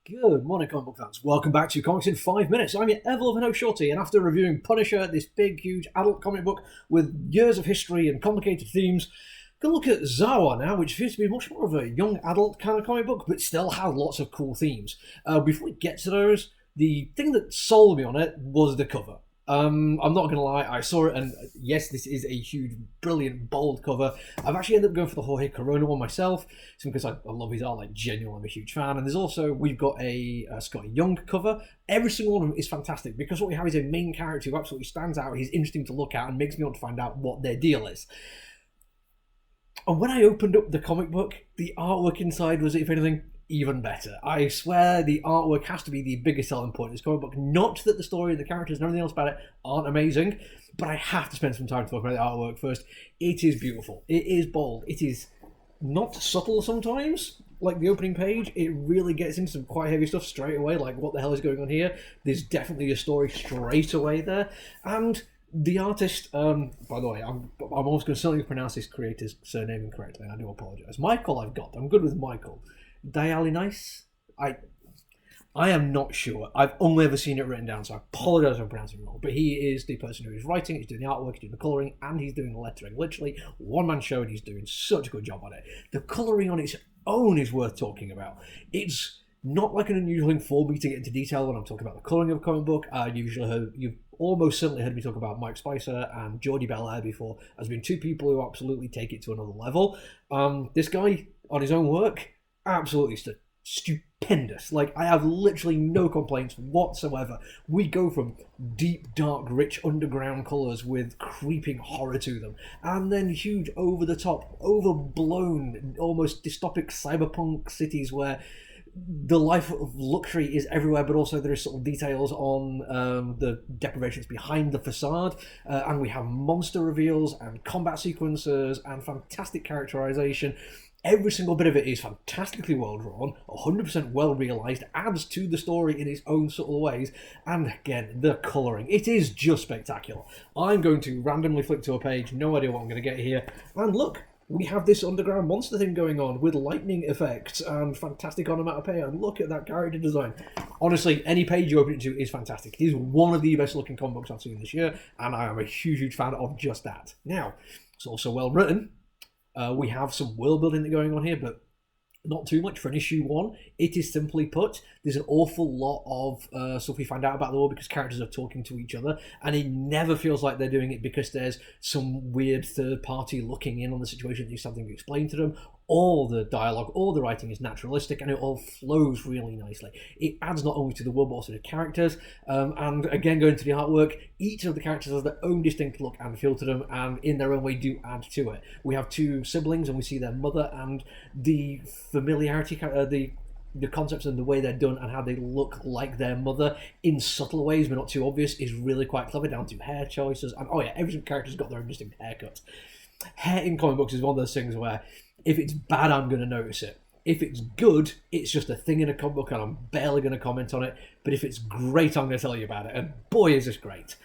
Good morning, comic book fans. Welcome back to Comics in 5 Minutes. I'm your ever-loving host, Shorty, and after reviewing Punisher, this big, huge adult comic book with years of history and complicated themes, gonna look at Zawa now, which appears to be much more of a young adult kind of comic book, but still has lots of cool themes. Before we get to those, the thing that sold me on it was the cover. I'm not gonna lie, I saw it, and yes, this is a huge, brilliant, bold cover. I've actually ended up going for the Jorge Corona one myself, because I love his art, like genuinely, I'm a huge fan. And there's also we've got a Scotty Young cover. Every single one of them is fantastic because what we have is a main character who absolutely stands out. He's interesting to look at and makes me want to find out what their deal is. And when I opened up the comic book, the artwork inside was, if anything, even better. I swear the artwork has to be the biggest selling point of this comic book. Not that the story, the characters, and everything else about it aren't amazing, but I have to spend some time talking about the artwork first. It is beautiful. It is bold. It is not subtle sometimes. Like the opening page, it really gets into some quite heavy stuff straight away. Like, what the hell is going on here? There's definitely a story straight away there. And the artist, by the way, I'm almost going to certainly pronounce this creator's surname incorrectly. I do apologise. Michael, I'm good with Michael. Dialynice? I am not sure. I've only ever seen it written down, so I apologise if I'm pronouncing it wrong. But he is the person who is writing, he's doing the artwork, he's doing the colouring, and he's doing the lettering. Literally, one-man show, and he's doing such a good job on it. The colouring on its own is worth talking about. It's not like an unusual thing for me to get into detail when I'm talking about the colouring of a comic book. You've almost certainly heard me talk about Mike Spicer and Jordi Belair before as being two people who absolutely take it to another level. This guy, on his own work, absolutely stupendous. Like, I have literally no complaints whatsoever. We go from deep, dark, rich underground colours with creeping horror to them, and then huge, over-the-top, overblown, almost dystopic cyberpunk cities where the life of luxury is everywhere, but also there is sort of details on the deprivations behind the facade, and we have monster reveals and combat sequences and fantastic characterization. Every single bit of it is fantastically well drawn, 100% well realised, adds to the story in its own subtle ways, and again, the colouring. It is just spectacular. I'm going to randomly flick to a page, no idea what I'm going to get here, and look, we have this underground monster thing going on with lightning effects and fantastic onomatopoeia, and look at that character design. Honestly, any page you open it to is fantastic. It is one of the best looking comic books I've seen this year, and I am a huge, huge fan of just that. Now, it's also well written. We have some world building going on here, but not too much for an issue one. It is simply put, there's an awful lot of stuff we find out about the world because characters are talking to each other, and it never feels like they're doing it because there's some weird third party looking in on the situation, there's something to explain to them. All the dialogue, all the writing is naturalistic, and it all flows really nicely. It adds not only to the world but also to characters, and again, going to the artwork, each of the characters has their own distinct look and feel to them, and in their own way do add to it. We have two siblings and we see their mother, and the familiarity, the concepts and the way they're done and how they look like their mother in subtle ways but not too obvious is really quite clever, down to hair choices. And oh yeah, every character's got their own distinct haircut. Hair in comic books is one of those things where if it's bad, I'm going to notice it. If it's good, it's just a thing in a comic book and I'm barely going to comment on it. But if it's great, I'm going to tell you about it. And boy, is this great.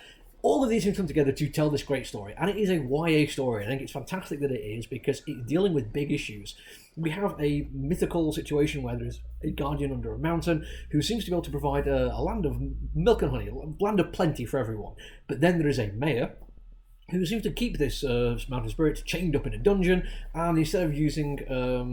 All of these things come together to tell this great story. And it is a YA story. I think it's fantastic that it is because it's dealing with big issues. We have a mythical situation where there's a guardian under a mountain who seems to be able to provide a land of milk and honey, a land of plenty for everyone. But then there is a mayor who seems to keep this mountain spirit chained up in a dungeon, and instead of using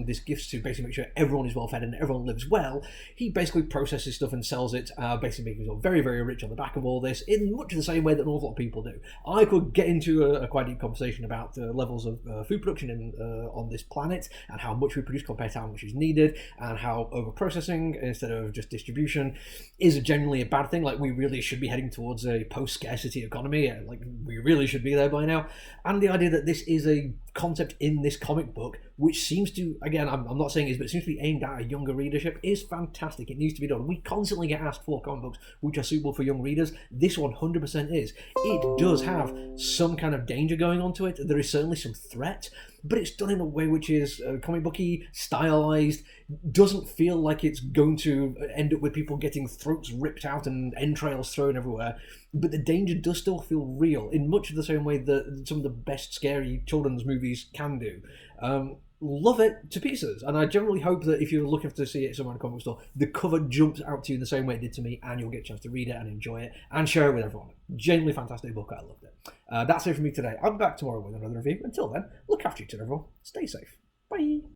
this gift to basically make sure everyone is well fed and everyone lives well, he basically processes stuff and sells it, basically making himself very, very rich on the back of all this, in much the same way that an awful lot of people do. I could get into a quite deep conversation about levels of food production on this planet, and how much we produce compared to how much is needed, and how over-processing instead of just distribution is generally a bad thing. Like, we really should be heading towards a post-scarcity economy, like, we really should be there by now. And the idea that this is a concept in this comic book which seems to, again, I'm not saying it is, but it seems to be aimed at a younger readership, is fantastic. It needs to be done. We constantly get asked for comic books which are suitable for young readers. This 100% is. It does have some kind of danger going on to it. There is certainly some threat, but it's done in a way which is comic booky, stylized, doesn't feel like it's going to end up with people getting throats ripped out and entrails thrown everywhere, but the danger does still feel real in much of the same way that some of the best scary children's movies can do. love it to pieces. And I generally hope that if you're looking to see it somewhere in a comic store, the cover jumps out to you in the same way it did to me, and you'll get a chance to read it and enjoy it and share it with everyone. Genuinely fantastic book. I loved it. That's it for me today. I'll be back tomorrow with another review. Until then, look after each other, everyone. Stay safe. Bye.